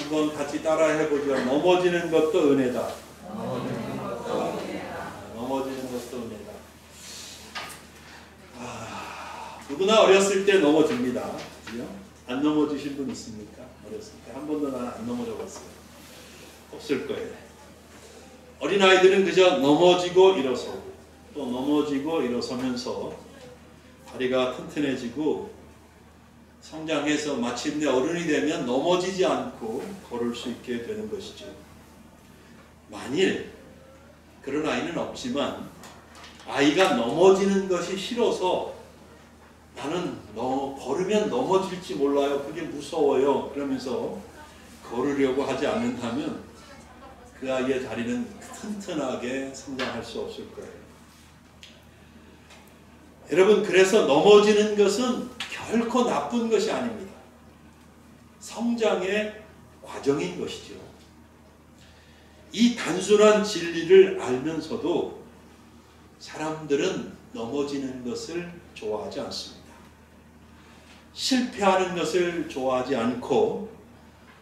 한번 같이 따라 해보죠. 넘어지는 것도 은혜다. 넘어지는 것도 은혜다. 누구나 어렸을 때 넘어집니다. 그죠? 안 넘어지신 분 있습니까? 어렸을 때 한 번도 난 안 넘어져 봤어요. 없을 거예요. 어린아이들은 그저 넘어지고 일어서고 또 넘어지고 일어서면서 다리가 튼튼해지고 성장해서 마침내 어른이 되면 넘어지지 않고 걸을 수 있게 되는 것이죠. 만일 그런 아이는 없지만 아이가 넘어지는 것이 싫어서 나는 걸으면 넘어질지 몰라요. 그게 무서워요. 그러면서 걸으려고 하지 않는다면 그 아이의 다리는 튼튼하게 성장할 수 없을 거예요. 여러분, 그래서 넘어지는 것은 결코 나쁜 것이 아닙니다. 성장의 과정인 것이죠. 이 단순한 진리를 알면서도 사람들은 넘어지는 것을 좋아하지 않습니다. 실패하는 것을 좋아하지 않고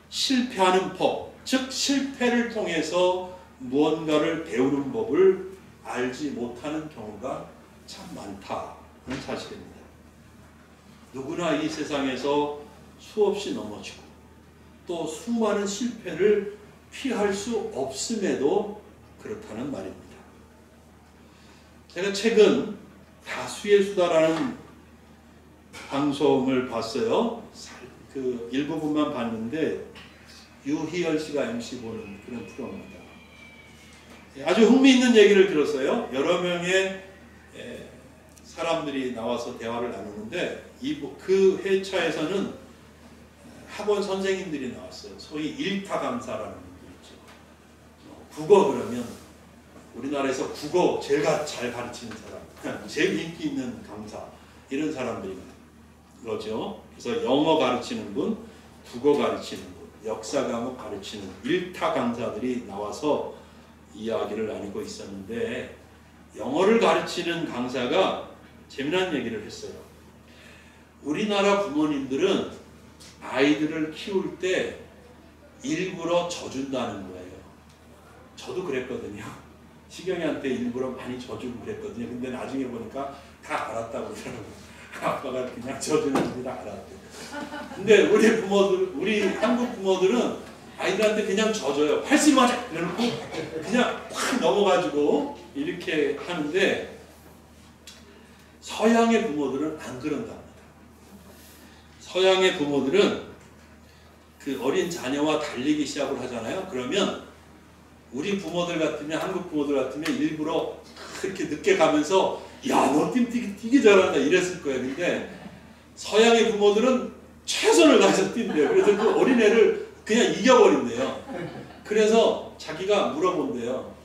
실패하는 법, 즉 실패를 통해서 무언가를 배우는 법을 알지 못하는 경우가 참 많다는 사실입니다. 누구나 이 세상에서 수없이 넘어지고 또 수많은 실패를 피할 수 없음에도 그렇다는 말입니다. 제가 최근 다수의 수다라는 방송을 봤어요. 그 일부분만 봤는데 유희열 씨가 MC 보는 그런 프로입니다. 아주 흥미있는 얘기를 들었어요. 여러 명의 사람들이 나와서 대화를 나누는데 그 회차에서는 학원 선생님들이 나왔어요. 소위 일타 강사라는 분들 있죠. 국어 그러면 우리나라에서 국어 제일 잘 가르치는 사람, 제일 인기 있는 강사 이런 사람들이 그러죠. 그래서 영어 가르치는 분, 국어 가르치는 분, 역사 과목 가르치는 일타 강사들이 나와서 이야기를 나누고 있었는데 영어를 가르치는 강사가 재미난 얘기를 했어요. 우리나라 부모님들은 아이들을 키울 때 일부러 져준다는 거예요. 저도 그랬거든요. 시경이한테 일부러 많이 져주고 그랬거든요. 근데 나중에 보니까 다 알았다고 그러더라고요. 아빠가 그냥 져주는 줄 알았대요. 근데 우리 한국 부모들은 아이들한테 그냥 져줘요. 팔씨 맞아! 이러고 그냥 확 넘어가지고 이렇게 하는데 서양의 부모들은 안 그런답니다. 서양의 부모들은 그 어린 자녀와 달리기 시작을 하잖아요. 그러면 우리 부모들 같으면, 한국 부모들 같으면 일부러 그렇게 늦게 가면서 야, 너 뛰기 되게 잘한다 이랬을 거예요. 근데 서양의 부모들은 최선을 다해서 뛴대요. 그래서 그 어린애를 그냥 이겨버린대요. 그래서 자기가 물어본대요.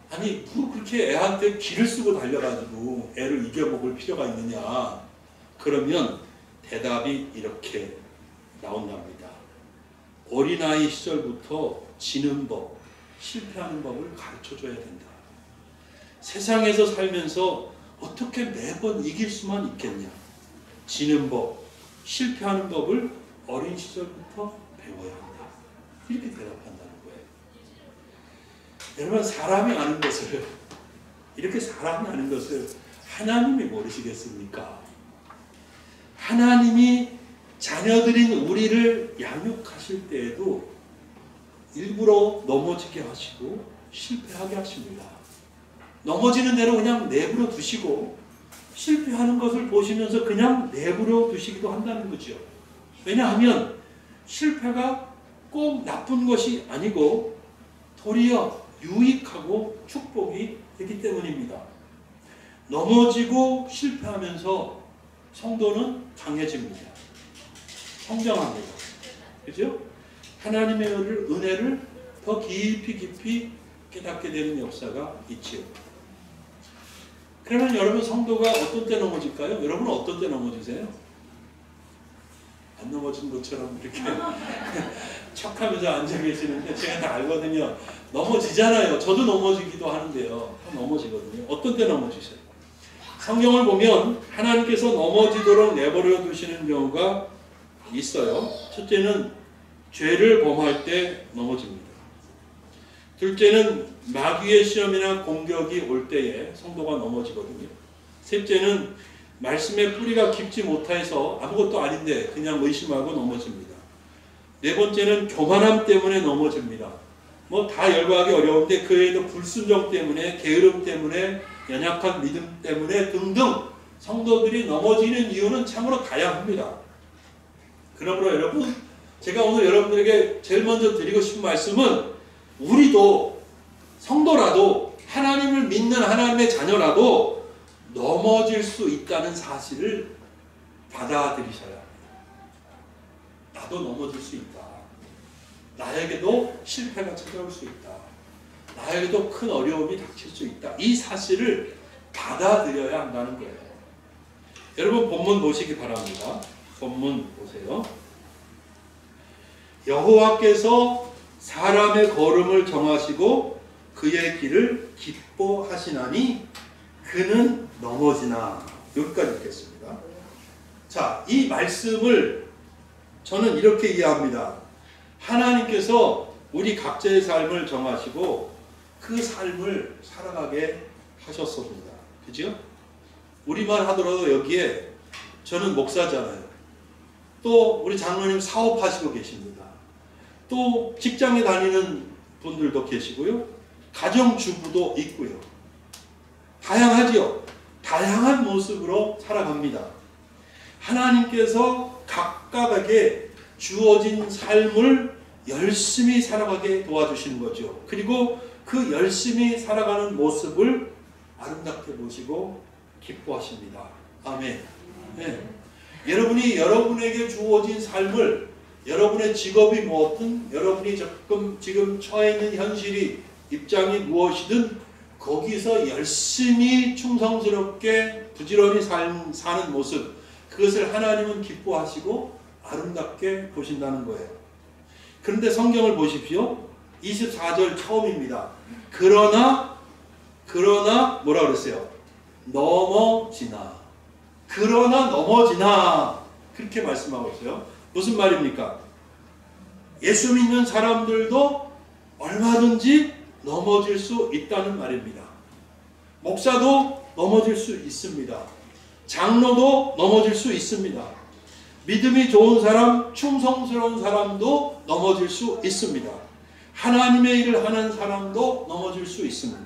아니, 뭐 그렇게 애한테 기를 쓰고 달려가지고 애를 이겨먹을 필요가 있느냐. 그러면 대답이 이렇게 나온답니다. 어린아이 시절부터 지는 법, 실패하는 법을 가르쳐줘야 된다. 세상에서 살면서 어떻게 매번 이길 수만 있겠냐. 지는 법, 실패하는 법을 어린 시절부터 배워야 한다. 이렇게 대답한다는 거예요. 여러분, 사람이 아는 것을, 이렇게 사람이 아는 것을 하나님이 모르시겠습니까? 하나님이 자녀들인 우리를 양육하실 때에도 일부러 넘어지게 하시고 실패하게 하십니다. 넘어지는 대로 그냥 내버려 두시고 실패하는 것을 보시면서 그냥 내버려 두시기도 한다는 거죠. 왜냐하면 실패가 꼭 나쁜 것이 아니고 도리어 유익하고 축복이 되기 때문입니다. 넘어지고 실패하면서 성도는 강해집니다. 성장합니다. 그죠? 하나님의 은혜를 더 깊이 깨닫게 되는 역사가 있지요. 그러면 여러분, 성도가 어떤 때 넘어질까요? 여러분은 어떤 때 넘어지세요? 안 넘어진 것처럼 이렇게 척하면서 앉아 계시는데 제가 다 알거든요. 넘어지잖아요. 저도 넘어지기도 하는데요. 넘어지거든요. 어떤 때 넘어지세요? 성경을 보면 하나님께서 넘어지도록 내버려 두시는 경우가 있어요. 첫째는 죄를 범할 때 넘어집니다. 둘째는 마귀의 시험이나 공격이 올 때에 성도가 넘어지거든요. 셋째는 말씀의 뿌리가 깊지 못해서 아무것도 아닌데 그냥 의심하고 넘어집니다. 네 번째는 교만함 때문에 넘어집니다. 뭐 다 열거하기 어려운데 그 외에도 불순종 때문에, 게으름 때문에, 연약한 믿음 때문에 등등 성도들이 넘어지는 이유는 참으로 다양합니다. 그러므로 여러분, 제가 오늘 여러분들에게 제일 먼저 드리고 싶은 말씀은 우리도 성도라도 하나님을 믿는 하나님의 자녀라도 넘어질 수 있다는 사실을 받아들이셔야 합니다. 나도 넘어질 수 있다. 나에게도 실패가 찾아올 수 있다. 나에게도 큰 어려움이 닥칠 수 있다. 이 사실을 받아들여야 한다는 거예요. 여러분 본문 보시기 바랍니다. 본문 보세요. 여호와께서 사람의 걸음을 정하시고 그의 길을 기뻐하시나니 그는 넘어지나. 여기까지 읽겠습니다. 자, 이 말씀을 저는 이렇게 이해합니다. 하나님께서 우리 각자의 삶을 정하시고 그 삶을 살아가게 하셨습니다. 그죠? 우리만 하더라도 여기에 저는 목사잖아요. 또 우리 장로님 사업하시고 계십니다. 또 직장에 다니는 분들도 계시고요. 가정주부도 있고요. 다양하죠? 다양한 모습으로 살아갑니다. 하나님께서 각각에게 주어진 삶을 열심히 살아가게 도와주시는 거죠. 그리고 그 열심히 살아가는 모습을 아름답게 보시고 기뻐하십니다. 아멘. 네. 여러분이 여러분에게 주어진 삶을, 여러분의 직업이 무엇든, 여러분이 지금 처해 있는 현실이, 입장이 무엇이든 거기서 열심히 충성스럽게 부지런히 사는 모습, 그것을 하나님은 기뻐하시고 아름답게 보신다는 거예요. 그런데 성경을 보십시오. 24절 처음입니다. 그러나 뭐라 그랬어요? 넘어지나. 그러나 넘어지나. 그렇게 말씀하고 있어요. 무슨 말입니까? 예수 믿는 사람들도 얼마든지 넘어질 수 있다는 말입니다. 목사도 넘어질 수 있습니다. 장로도 넘어질 수 있습니다. 믿음이 좋은 사람, 충성스러운 사람도 넘어질 수 있습니다. 하나님의 일을 하는 사람도 넘어질 수 있습니다.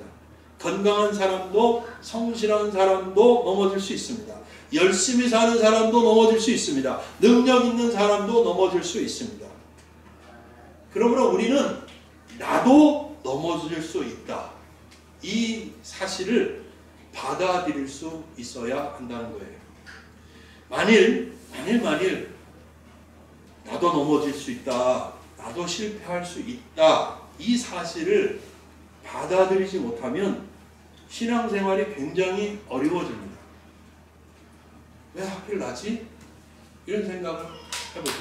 건강한 사람도, 성실한 사람도 넘어질 수 있습니다. 열심히 사는 사람도 넘어질 수 있습니다. 능력 있는 사람도 넘어질 수 있습니다. 그러므로 우리는 나도 넘어질 수 있다. 이 사실을 받아들일 수 있어야 한다는 거예요. 만일 나도 넘어질 수 있다. 나도 실패할 수 있다. 이 사실을 받아들이지 못하면 신앙생활이 굉장히 어려워집니다. 왜 하필 나지? 이런 생각을 해보죠.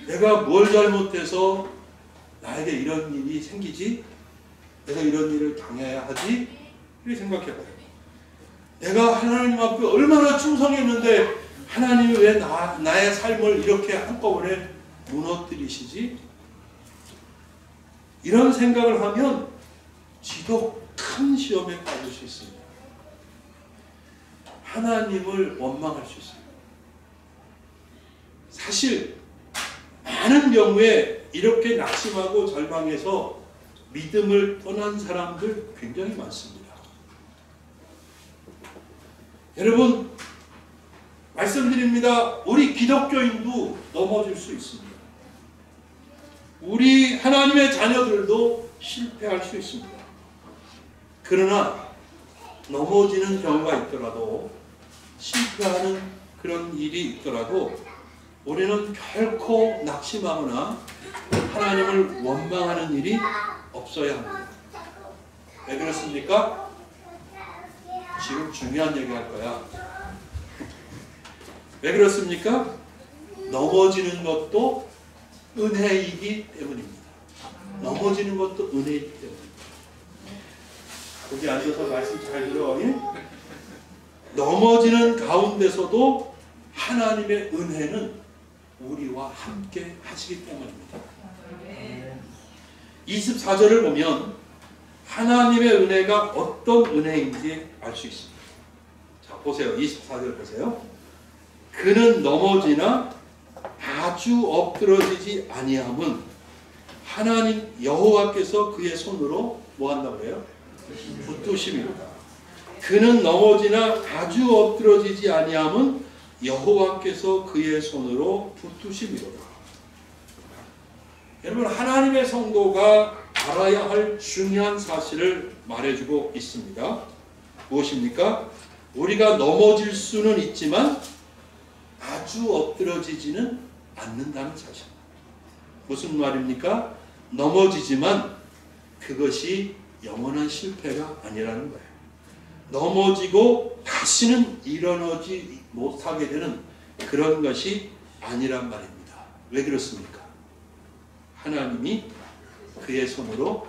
내가 뭘 잘못해서 나에게 이런 일이 생기지? 내가 이런 일을 당해야 하지? 이렇게 생각해봐요. 내가 하나님 앞에 얼마나 충성했는데 하나님이 왜 나의 삶을 이렇게 한꺼번에 무너뜨리시지? 이런 생각을 하면 지독한 시험에 빠질 수 있습니다. 하나님을 원망할 수 있습니다. 사실 많은 경우에 이렇게 낙심하고 절망해서 믿음을 떠난 사람들 굉장히 많습니다. 여러분 말씀드립니다. 우리 기독교인도 넘어질 수 있습니다. 우리 하나님의 자녀들도 실패할 수 있습니다. 그러나 넘어지는 경우가 있더라도, 실패하는 그런 일이 있더라도 우리는 결코 낙심하거나 하나님을 원망하는 일이 없어야 합니다. 왜 그렇습니까? 지금 중요한 얘기 할 거야. 왜 그렇습니까? 넘어지는 것도 은혜이기 때문입니다. 넘어지는 것도 은혜이기 때문입니다. 거기 앉아서 말씀 잘 들어. 넘어지는 가운데서도 하나님의 은혜는 우리와 함께 하시기 때문입니다. 24절을 보면 하나님의 은혜가 어떤 은혜인지 알 수 있습니다. 자, 보세요. 24절 보세요. 그는 넘어지나 아주 엎드러지지 아니함은 하나님 여호와께서 그의 손으로 뭐 한다고 해요? 붙드심이로다. 그는 넘어지나 아주 엎드러지지 아니함은 여호와께서 그의 손으로 붙드심이로다. 여러분, 하나님의 성도가 알아야 할 중요한 사실을 말해주고 있습니다. 무엇입니까? 우리가 넘어질 수는 있지만 아주 엎드러지지는 않는다는 사실. 무슨 말입니까? 넘어지지만 그것이 영원한 실패가 아니라는 거예요. 넘어지고 다시는 일어나지 못하게 되는 그런 것이 아니란 말입니다. 왜 그렇습니까? 하나님이 그의 손으로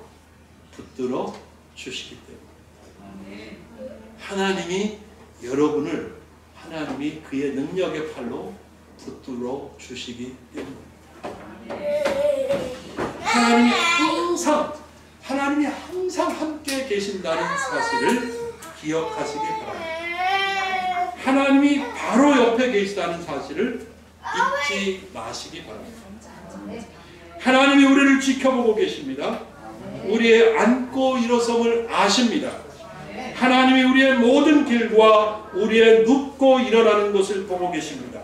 붙들어 주시기 때문에. 하나님이 여러분을 하나님이 그의 능력의 팔로 붙들어 주시기 때문입니다. 하나님이 항상 함께 계신다는 사실을 기억하시기 바랍니다. 하나님이 바로 옆에 계시다는 사실을 잊지 마시기 바랍니다. 하나님이 우리를 지켜보고 계십니다. 우리의 앉고 일어섬을 아십니다. 하나님이 우리의 모든 길과 우리의 눕고 일어나는 것을 보고 계십니다.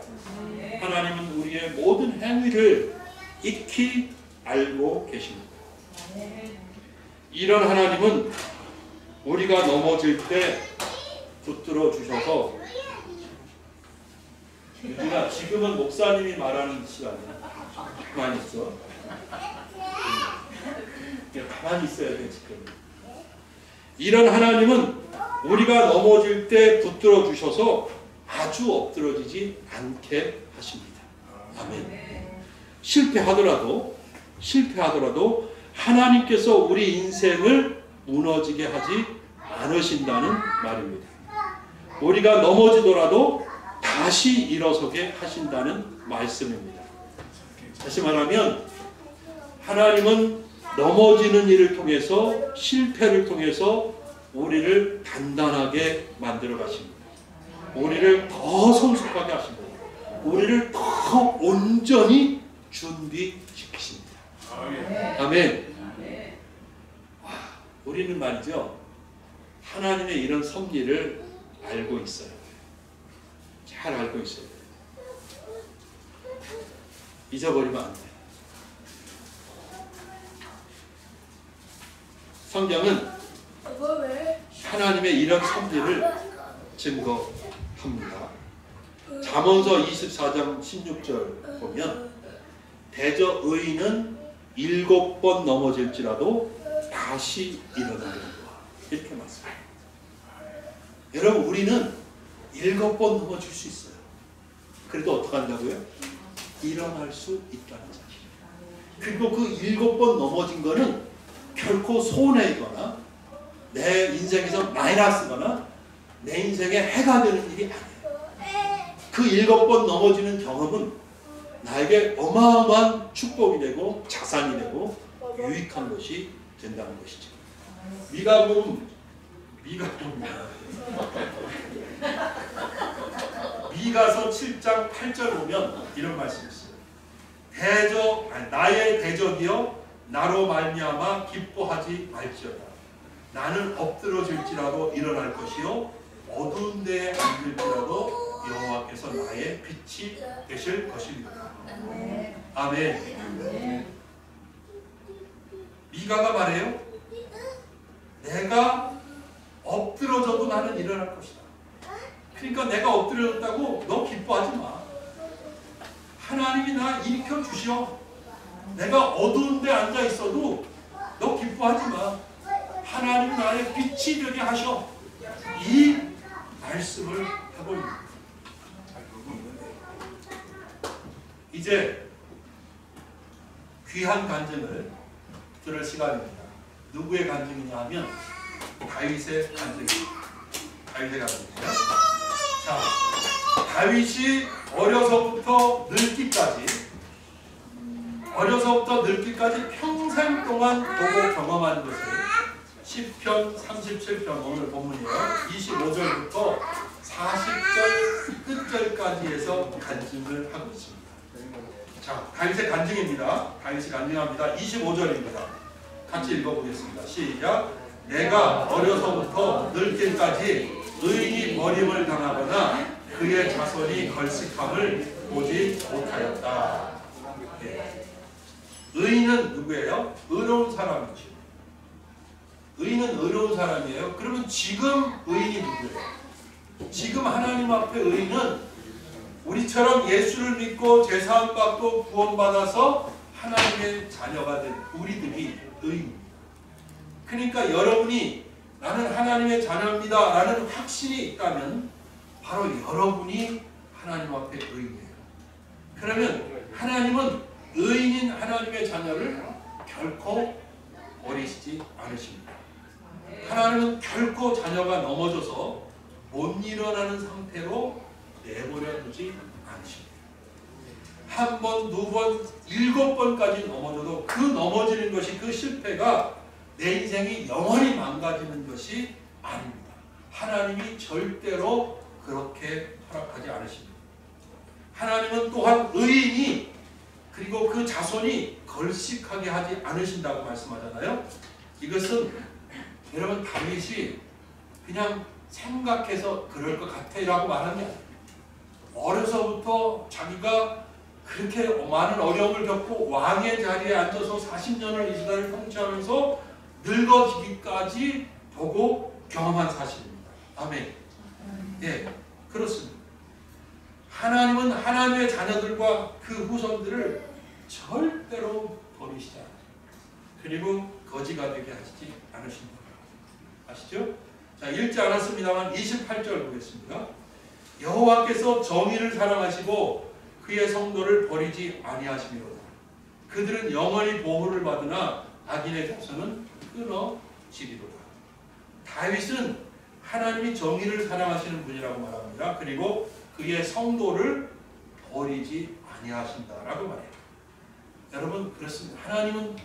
하나님은 우리의 모든 행위를 익히 알고 계십니다. 이런 하나님은 우리가 넘어질 때 붙들어 주셔서, 유진아, 지금은 목사님이 말하는 시간이야. 가만히 있어. 가만히 있어야 돼. 지금 이런 하나님은 우리가 넘어질 때 붙들어 주셔서 아주 엎드러지지 않게 하십니다. 아멘. 실패하더라도 하나님께서 우리 인생을 무너지게 하지 않으신다는 말입니다. 우리가 넘어지더라도 다시 일어서게 하신다는 말씀입니다. 다시 말하면 하나님은 넘어지는 일을 통해서, 실패를 통해서 우리를 단단하게 만들어 가십니다. 우리를 더 성숙하게 하십니다. 우리를 더 온전히 준비시키십니다. 아멘. 와, 우리는 말이죠, 하나님의 이런 섭리를 알고 있어요. 잘 알고 있어요. 잊어버리면 안 돼요. 성경은 하나님의 이런 섭리를 증거합니다. 잠언서 24장 16절 보면 대저 의인은 7번 넘어질지라도 다시 일어나는 거야. 이렇게 말씀합니다. 여러분, 우리는 7번 넘어질 수 있어요. 그래도 어떻게 한다고요? 일어날 수 있다는 사실. 그리고 그 7번 넘어진 거는 결코 손해이거나 내 인생에서 마이너스거나 내 인생에 해가 되는 일이 아니에요. 그 7번 넘어지는 경험은 나에게 어마어마한 축복이 되고 자산이 되고 유익한 것이 된다는 것이죠. 미가서 7장 8절 보면 이런 말씀이 있어요. 나의 대적이여 나로 말미암아 기뻐하지 말지어다. 나는 엎드러질지라도 일어날 것이요 어두운 데에 앉을지라도 여호와께서 나의 빛이 되실 것입니다. 아멘. 미가가 말해요. 내가 엎드러져도 나는 일어날 것이다. 그러니까 내가 엎드려졌다고 너 기뻐하지 마. 하나님이 나 일으켜 주시오. 내가 어두운 데 앉아 있어도 너 기뻐하지 마. 하나님 나의 빛이 되게 하셔. 이 말씀을 하고 있습니다. 이제 귀한 간증을 들을 시간입니다. 누구의 간증이냐 하면 다윗의 간증입니다. 다윗의 간증이에요. 자, 다윗이 어려서부터 늙기까지 평생 동안 보고 경험한 것을 시편 37편 오늘 본문이에요. 25절부터 40절 끝절까지 해서 간증을 하고 있습니다. 자, 다윗의 간증입니다. 다윗이 간증합니다. 25절입니다. 같이 읽어보겠습니다. 시작. 내가 어려서부터 늙기까지 의인이 버림을 당하거나 그의 자손이 걸식함을 보지 못하였다. 네. 의인은 누구예요? 의로운 사람이죠. 의인은 의로운 사람이에요. 그러면 지금 의인이 누구예요? 지금 하나님 앞에 의인은 우리처럼 예수를 믿고 제사함 받고 구원받아서 하나님의 자녀가 된 우리들이 의인입니다. 그러니까 여러분이 나는 하나님의 자녀입니다 라는 확신이 있다면 바로 여러분이 하나님 앞에 의인이에요. 그러면 하나님은 의인인 하나님의 자녀를 결코 버리시지 않으십니다. 하나님은 결코 자녀가 넘어져서 못 일어나는 상태로 내버려 두지 않으십니다. 한 번, 두 번, 7번까지 넘어져도 그 넘어지는 것이, 그 실패가 내 인생이 영원히 망가지는 것이 아닙니다. 하나님이 절대로 그렇게 허락하지 않으십니다. 하나님은 또한 의인이 그리고 그 자손이 걸식하게 하지 않으신다고 말씀하잖아요. 이것은 여러분 다윗이 그냥 생각해서 그럴 것 같아라고 말하는 게 아니에요. 어려서부터 자기가 그렇게 많은 어려움을 겪고 왕의 자리에 앉아서 40년을 이스라엘을 통치하면서 늙어지기까지 보고 경험한 사실입니다. 아멘. 예, 그렇습니다. 하나님은 하나님의 자녀들과 그 후손들을 절대로 버리시지 않아요. 그리고 거지가 되게 하시지 않으십니다. 아시죠? 자, 읽지 않았습니다만 28절 보겠습니다. 여호와께서 정의를 사랑하시고 그의 성도를 버리지 아니하시미로다. 그들은 영원히 보호를 받으나 악인의 자손은 끊어지리로다. 다윗은 하나님이 정의를 사랑하시는 분이라고 말합니다. 그리고 그의 성도를 버리지 아니하신다라고 말해요. 여러분 그렇습니다. 하나님은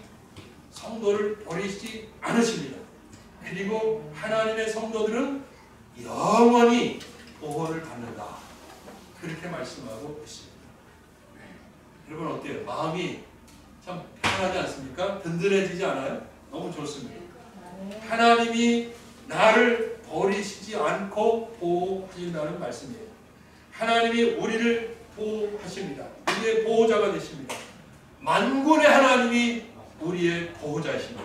성도를 버리지 않으십니다. 그리고 하나님의 성도들은 영원히 보호를 받는다. 그렇게 말씀하고 있습니다. 여러분 어때요? 마음이 참 편하지 않습니까? 든든해지지 않아요? 너무 좋습니다. 하나님이 나를 버리시지 않고 보호하신다는 말씀이에요. 하나님이 우리를 보호하십니다. 우리의 보호자가 되십니다. 만군의 하나님이 우리의 보호자이십니다.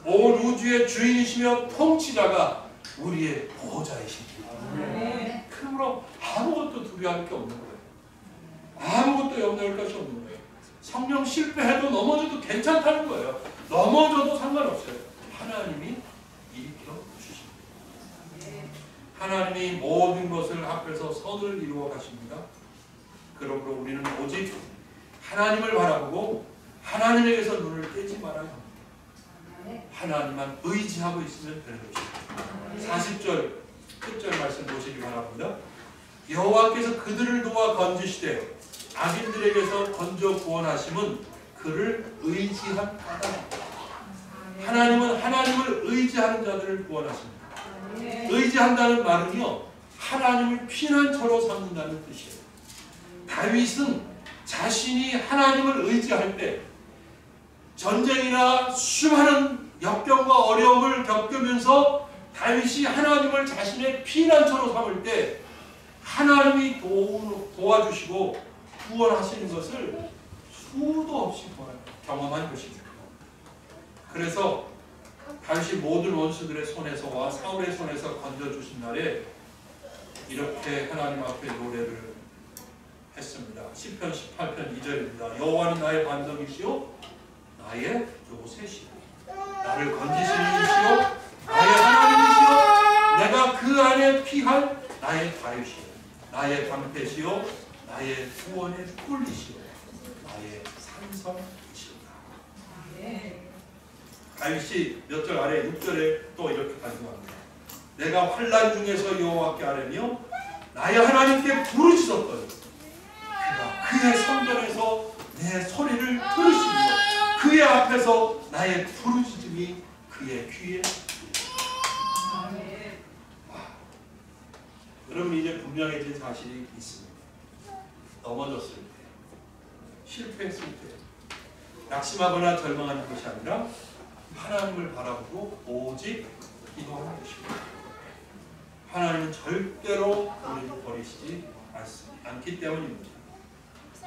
온 우주의 주인이시며 통치자가 우리의 보호자이십니다. 그러므로 아무것도 두려워할 게 없는 거예요. 아무것도 염려할 것이 없는 거예요. 성령 실패해도 넘어져도 괜찮다는 거예요. 넘어져도 상관없어요. 하나님이 일으켜 주십니다. 하나님이 모든 것을 합해서 선을 이루어 가십니다. 그러므로 우리는 오직 하나님을 바라보고 하나님에게서 눈을 떼지 말아야 합니다. 하나님만 의지하고 있으면 되는 것입니다. 40절 끝절 말씀 보시기 바랍니다. 여호와께서 그들을 도와 건지시되 악인들에게서 건져 구원하심은 그를 의지한 자다. 하나님은 하나님을 의지하는 자들을 구원하십니다. 의지한다는 말은요, 하나님을 피난처로 삼는다는 뜻이에요. 다윗은 자신이 하나님을 의지할 때 전쟁이나 수많은 역경과 어려움을 겪으면서 다윗이 하나님을 자신의 피난처로 삼을 때 하나님이 도와주시고 구원하시는 것을 수도 없이 경험한 것입니다. 그래서 다윗이 모든 원수들의 손에서와 사울의 손에서 건져주신 날에 이렇게 하나님 앞에 노래를 했습니다. 시편 18편 2절입니다. 여호와는 나의 반석이시오 나의 요새시오 나를 건지시는 이시오 나의 하나님이시오 내가 그 안에 피할 나의 다윗이시오 나의 방패시오 나의 구원의 뿔이시오 나의 산성이시오다. 다윗이 몇 절 아래 6절에 또 이렇게 가져갑니다. 내가 환난 중에서 여호와께 아뢰며 나의 하나님께 부르짖었더니 그가 그의 성전에서 내 소리를 들으시고 그의 앞에서 나의 부르짖음이 그의 귀에 여러분 이제 분명해진 사실이 있습니다. 넘어졌을 때, 실패했을 때 낙심하거나 절망하는 것이 아니라 하나님을 바라보고 오직 기도하는 것입니다. 하나님은 절대로 우리를 버리시지 않기 때문입니다.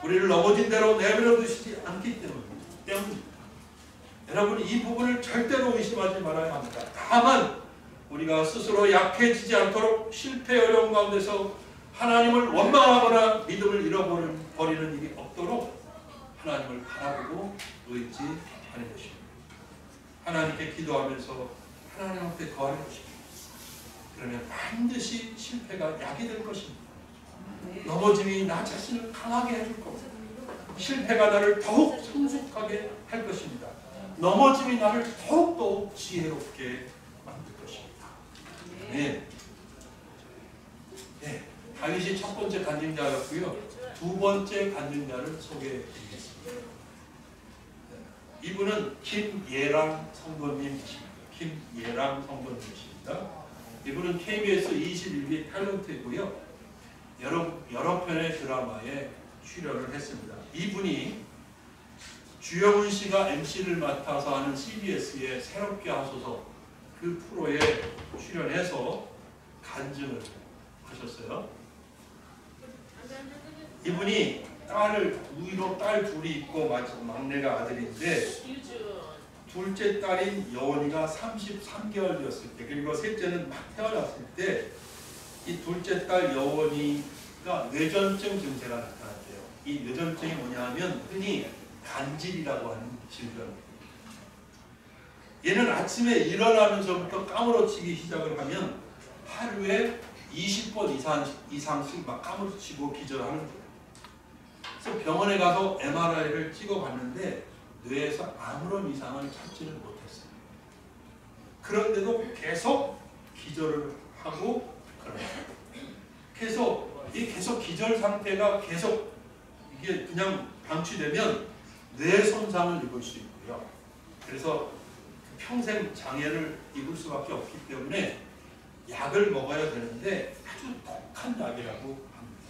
우리를 넘어진 대로 내버려 두시지 않기 때문입니다. 여러분 이 부분을 절대로 의심하지 말아야 합니다. 다만 우리가 스스로 약해지지 않도록 실패 어려움 가운데서 하나님을 원망하거나 믿음을 잃어버리는 일이 없도록 하나님을 바라보고 의지하는 것입니다. 하나님께 기도하면서 하나님 앞에 거하는 것입니다. 그러면 반드시 실패가 약이 될 것입니다. 넘어짐이 나 자신을 강하게 해줄 겁니다. 실패가 나를 더욱 성숙하게 할 것입니다. 넘어짐이 나를 더욱더 지혜롭게 만들 것입니다. 네. 네. 다윗이 첫 번째 간증자였고요. 두 번째 간증자를 소개해 드리겠습니다. 이분은 김예랑 성도님이십니다. 김예랑 성도님이십니다. 이분은 KBS 21기 탤런트이고요. 여러 편의 드라마에 출연을 했습니다. 이분이 주영훈 씨가 MC를 맡아서 하는 CBS의 새롭게 하소서 그 프로에 출연해서 간증을 하셨어요. 이분이 위로 딸 둘이 있고 막내가 아들인데 둘째 딸인 여원이가 33개월이었을 때 그리고 셋째는 막 태어났을 때 이 둘째 딸 여원이가 뇌전증 증세가 나타났대요. 이 뇌전증이 뭐냐 하면 흔히 간질이라고 하는 질병입니다. 얘는 아침에 일어나면서부터 까무러치기 시작을 하면 하루에 20번 이상씩 막 까무러치고 기절하는 거예요. 그래서 병원에 가서 MRI를 찍어봤는데 뇌에서 아무런 이상을 찾지는 못했어요. 그런데도 계속 기절을 하고 그래요. 그래서 이 계속 기절 상태가 계속 이게 그냥 방치되면 뇌 손상을 입을 수 있고요. 그래서 평생 장애를 입을 수밖에 없기 때문에 약을 먹어야 되는데 아주 독한 약이라고 합니다.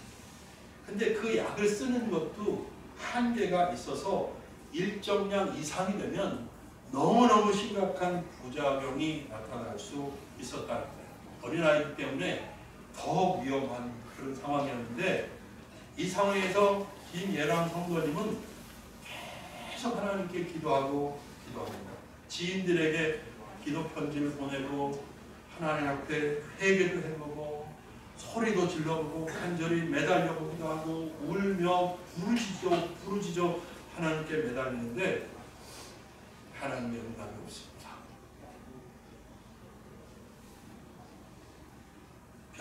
근데 그 약을 쓰는 것도 한계가 있어서 일정량 이상이 되면 너무너무 심각한 부작용이 나타날 수 있었다는 거예요. 어린아이들 때문에 더 위험한 그런 상황이었는데 이 상황에서 김예랑 성도님은 계속 하나님께 기도하고 기도합니다. 지인들에게 기도 편지를 보내고 하나님 앞에 회개도 해보고 소리도 질러보고 간절히 매달려보기도 하고 울며 부르짖어 하나님께 매달리는데 하나님의 응답이 없습니다.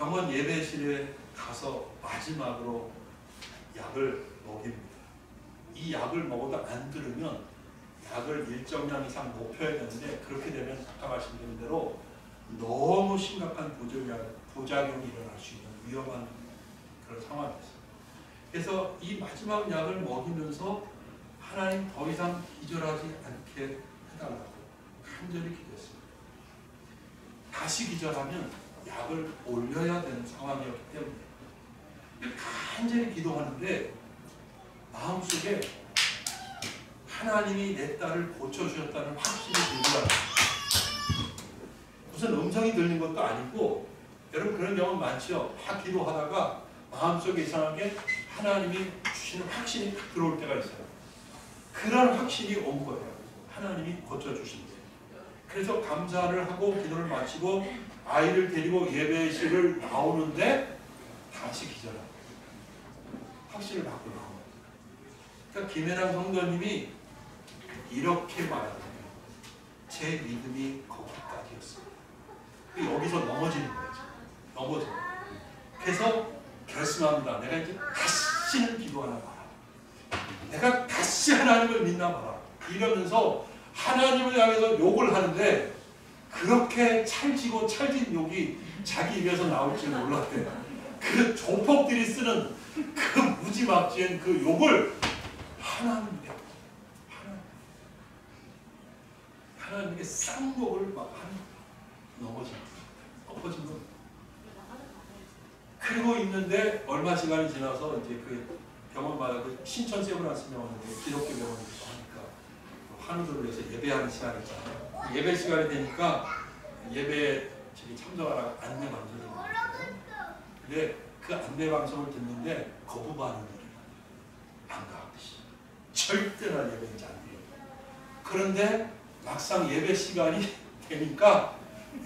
병원 예배실에 가서 마지막으로 약을 먹입니다. 이 약을 먹어도 안 들으면 약을 일정량 이상 높여야 되는데 그렇게 되면 아까 말씀드린 대로 너무 심각한 부작용이 일어날 수 있는 위험한 그런 상황이었어요. 그래서 이 마지막 약을 먹이면서 하나님 더 이상 기절하지 않게 해달라고 간절히 기도했습니다. 다시 기절하면 약을 올려야 되는 상황이었기 때문에 간절히 기도하는데 마음속에 하나님이 내 딸을 고쳐주셨다는 확신이 들더라고요. 무슨 음성이 들린 것도 아니고 여러분 그런 경우 많죠. 막 기도하다가 마음속에 이상하게 하나님이 주시는 확신이 딱 들어올 때가 있어요. 그런 확신이 온 거예요. 하나님이 고쳐주신 거예요. 그래서 감사를 하고 기도를 마치고 아이를 데리고 예배실을 나오는데 다시 기절하고 확신을 받고 나와요. 그러니까 김혜랑 성도님이 이렇게 말합니다. 제 믿음이 거기까지였습니다. 여기서 넘어지는 거죠. 넘어져. 그래서 결심합니다. 내가 이제 다시는 기도하나 봐라. 내가 다시 하나님을 믿나 봐라. 이러면서 하나님을 향해서 욕을 하는데 그렇게 찰지고 찰진 욕이 자기 입에서 나올 줄 몰랐대요. 그 종폭들이 쓰는 그 무지막지한 그 욕을 하나님께 하나님께 쌍욕을 막 하는 넘어진 엎어진 거. 그리고 있는데 얼마 시간이 지나서 이제 그 병원마다 그 신천 세브란스 병원인데 기독교 병원이기도 하니까 환우들을 위해서 예배하는 시간이 있잖아요. 예배 시간이 되니까 예배 저기 참석하라고 안내 방송이 있어요. 근데 그 안내 방송을 듣는데 거부 반응이 반가웠듯이 절대나 예배인지 안 돼요. 그런데 막상 예배 시간이 되니까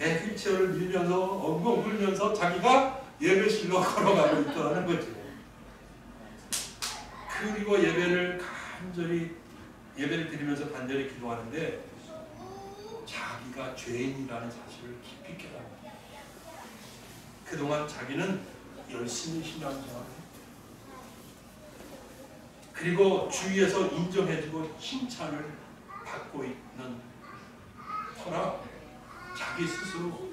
애 휠체어를 밀면서 엉엉 울면서 자기가 예배실로 걸어가고 있더라는 거죠. 그리고 예배를 드리면서 간절히 기도하는데 자기가 죄인이라는 사실을 깊이 깨닫는. 그동안 자기는 열심히 신앙생활을 그리고 주위에서 인정해주고 칭찬을 받고 있는 터라 자기 스스로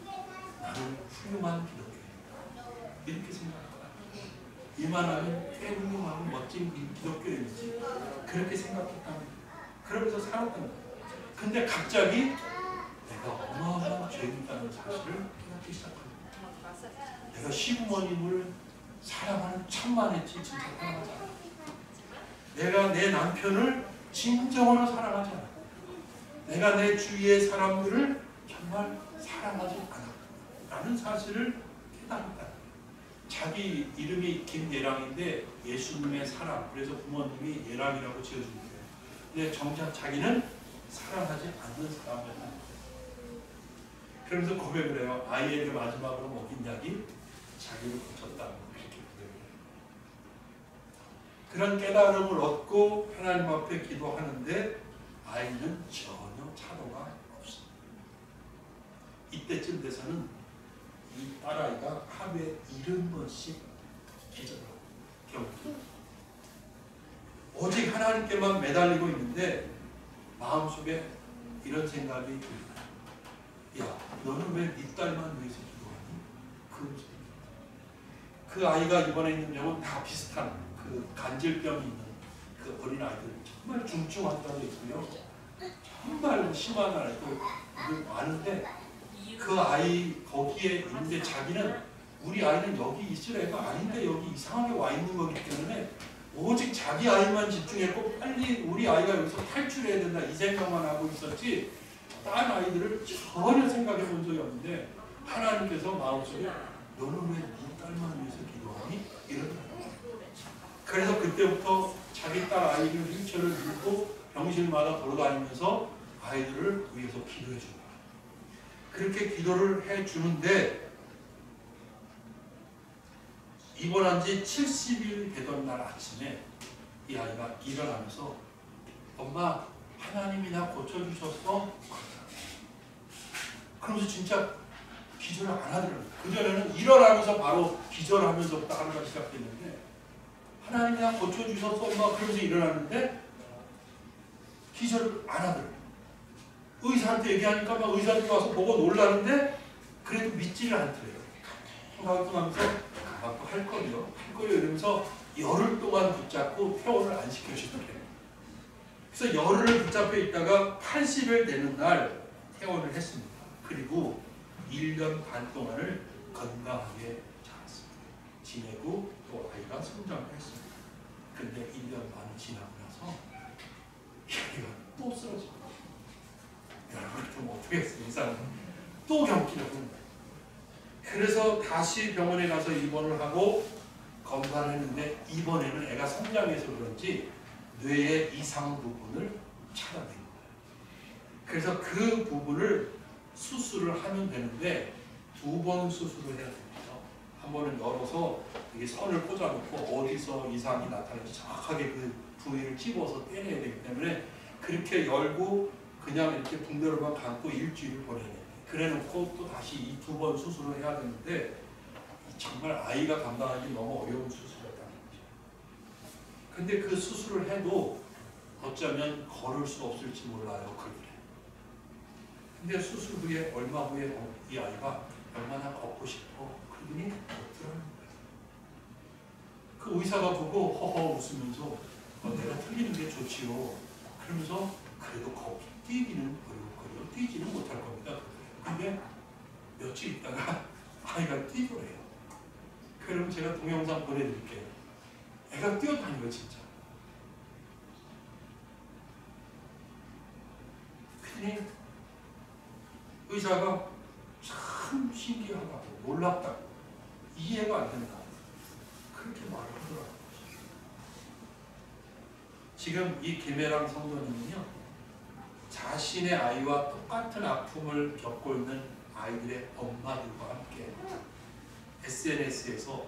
나는 훌륭한 기독교인이다 이렇게 생각합니다. 이만하면 꽤 훌륭하고 멋진 기독교인이지 그렇게 생각했다는 그러면서 살았던 거예요. 근데 갑자기 내가 어마어마한 죄인이라는 사실을 깨닫기 시작합니다. 내가 시부모님을 사랑하는 척만 했지 진짜 사랑하지 않아. 내가 내 남편을 진정으로 사랑하지 않아. 내가 내 주위의 사람들을 정말 사랑하지 않았다는 사실을 깨닫는다. 자기 이름이 김예랑인데 예수님의 사랑, 그래서 부모님이 예랑이라고 지어준 거예요. 근데 정작 자기는 사랑하지 않는 사람이었다. 그러면서 고백을 해요. 아이에게 마지막으로 먹인 약이 자기를 고쳤다고 그렇게 고백을 해요. 그런 깨달음을 얻고 하나님 앞에 기도하는데 아이는 전혀 차도가 없습니다. 이때쯤 돼서는 이 딸아이가 하루에 70번씩 기절하고 경기 오직 하나님께만 매달리고 있는데 마음속에 이런 생각이 듭니다. 야, 너는 왜 네 딸만 위해서 기도하니? 그 아이가 이번에 있는 병은 다 비슷한 그 간질병이 있는 그 어린 아이들 정말 중증 환자도 있고요. 정말 심한 아이도 많은데 그 아이 거기에 있는데 자기는 우리 아이는 여기 있을 애가 아닌데 여기 이상하게 와 있는 거기 때문에 오직 자기 아이만 집중했고 빨리 우리 아이가 여기서 탈출해야 된다 이 생각만 하고 있었지 다른 아이들을 전혀 생각해 본 적이 없는데 하나님께서 마음속에 너는 왜 네 딸만 위해서 기도하니? 이러더라고요. 그래서 그때부터 자기 딸 아이를 휠체어를 밀고 병실마다 돌아다니면서 아이들을 위해서 기도해 준 거예요. 그렇게 기도를 해 주는데 입원한 지 70일 되던 날 아침에 이 아이가 일어나면서 엄마 하나님이 나 고쳐주셨어? 그러면서 진짜 기절을 안 하더라고요. 그전에는 일어나면서 바로 기절하면서부터 하루가 시작됐는데 하나님이 나 고쳐주셨어 엄마 그러면서 일어났는데 기절을 안 하더라고요. 의사한테 얘기하니까 막 의사한테 와서 보고 놀라는데 그래도 믿지를 않더래요. 생각하면서 또 할 거요 이러면서 열흘 동안 붙잡고 퇴원을 안 시켜주더래요. 그래서 열흘을 붙잡혀 있다가 80일 되는 날 퇴원을 했습니다. 그리고 1년 반 동안을 건강하게 자랐습니다. 지내고 또 아이가 성장을 했습니다. 근데 1년 반이 지나고 나서 얘가 또 쓰러집니다. 여러분 좀 어떻게 했어요? 이 사람은 또 경기를 하는 거예요. 그래서 다시 병원에 가서 입원을 하고 검사를 했는데 이번에는 애가 성장해서 그런지 뇌의 이상 부분을 찾아낸 거예요. 그래서 그 부분을 수술을 하면 되는데 2번 수술을 해야 됩니다. 한 번은 열어서 이게 선을 꽂아놓고 어디서 이상이 나타나는지 정확하게 그 부위를 찝어서 떼내야 되기 때문에 그렇게 열고 그냥 이렇게 붕대로만 감고 일주일을 보내야 돼요. 그래놓고 또 다시 이 2번 수술을 해야 되는데 정말 아이가 감당하기 너무 어려운 수술이었다는 거죠. 근데 그 수술을 해도 어쩌면 걸을 수 없을지 몰라요. 그래. 근데 수술 후에 얼마 후에 이 아이가 얼마나 걷고 싶어 그러더니 걷더라는 거예요. 그 의사가 보고 허허 웃으면서 내가 틀리는 게 좋지요. 그러면서 그래도 거기 뛰기는 어려워 뛰지는 못할 겁니다. 근데 며칠 있다가 아이가 뛰더래요. 그럼 제가 동영상 보내드릴게요. 애가 뛰어다니고 진짜. 그랬더니 의사가 참 신기하다고 놀랍다고 이해가 안 된다. 그렇게 말을 하더라고요. 지금 이 김혜랑 성도님은요, 자신의 아이와 똑같은 아픔을 겪고 있는 아이들의 엄마들과 함께 SNS에서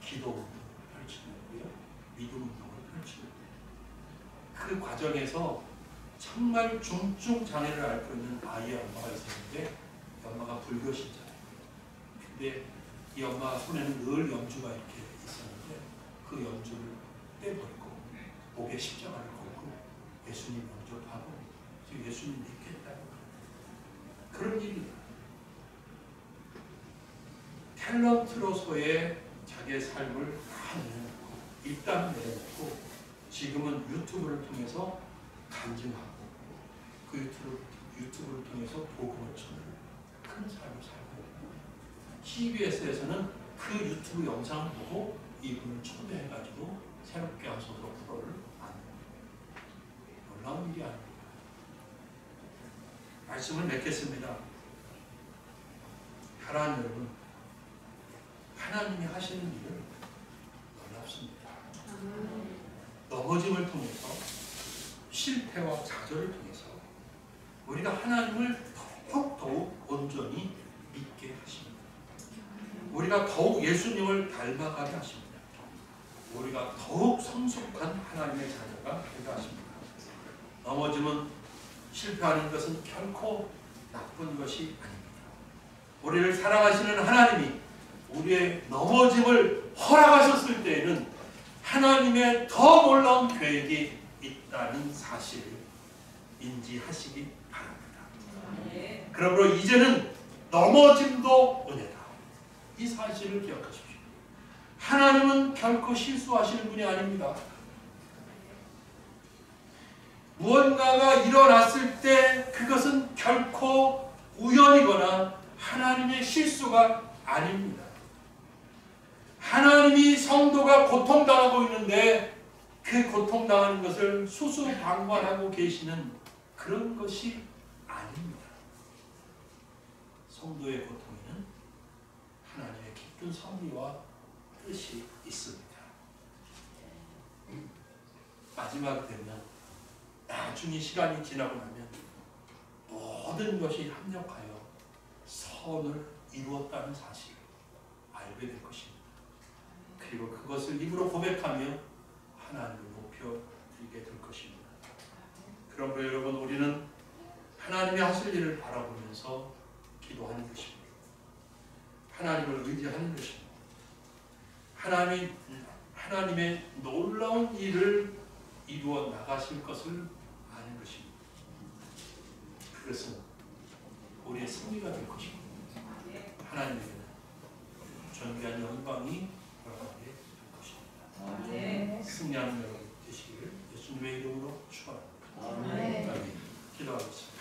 기도 운동을 펼치고 있고요, 믿음 운동을 펼치고 있고요. 그 과정에서 정말 중증 장애를 앓고 있는 아이의 엄마가 있었는데, 이 엄마가 불교 신자예요. 근데 이 엄마 손에는 늘 염주가 이렇게 있었는데 그 염주를 떼버리고 목에 십자가를 걸고 예수님 영접하고 지금 예수님 믿겠다고 그런 일이에요. 탤런트로서의 자기의 삶을 다 내려놓고 일단 내려놓고 지금은 유튜브를 통해서 간증하고 그 유튜브를 통해서 복음을 전하는 큰 삶을 살고 CBS에서는 그 유튜브 영상을 보고 이분을 초대해가지고 새롭게 하소서 프로를 만듭니다. 놀라운 일이 아닙니다. 말씀을 맺겠습니다. 사랑하는 여러분, 하나님이 하시는 일은 놀랍습니다. 넘어짐을 통해서 실패와 좌절을 통해서 우리가 하나님을 더욱 온전히 믿게 하십니다. 우리가 더욱 예수님을 닮아가게 하십니다. 우리가 더욱 성숙한 하나님의 자녀가 되게 하십니다. 넘어짐은 실패하는 것은 결코 나쁜 것이 아닙니다. 우리를 사랑하시는 하나님이 우리의 넘어짐을 허락하셨을 때에는 하나님의 더 놀라운 계획이 있다는 사실을 인지하시기 바랍니다. 그러므로 이제는 넘어짐도 은혜다. 이 사실을 기억하십시오. 하나님은 결코 실수하시는 분이 아닙니다. 무언가가 일어났을 때 그것은 결코 우연이거나 하나님의 실수가 아닙니다. 하나님이 성도가 고통당하고 있는데 그 고통당하는 것을 수수방관하고 계시는 그런 것이 아닙니다. 성도의 고통에는 하나님의 깊은 섭리와 뜻이 있습니다. 마지막 되면 나중에 시간이 지나고 나면 모든 것이 합력하여 선을 이루었다는 사실을 알게 될 것입니다. 그리고 그것을 입으로 고백하며 하나님을 높여드리게 될 것입니다. 그러므로 여러분, 우리는 하나님이 하실 일을 바라보면서 기도하는 것입니다. 하나님을 의지하는 것입니다. 하나님의 놀라운 일을 이루어 나가실 것을 아는 것입니다. 그것은 우리의 승리가 될 것입니다. 하나님에게는 존귀한 영광이 돌아가게 될 것입니다. 승리하는 여러분 되시기를 예수님의 이름으로 축원합니다. 기도하겠습니다.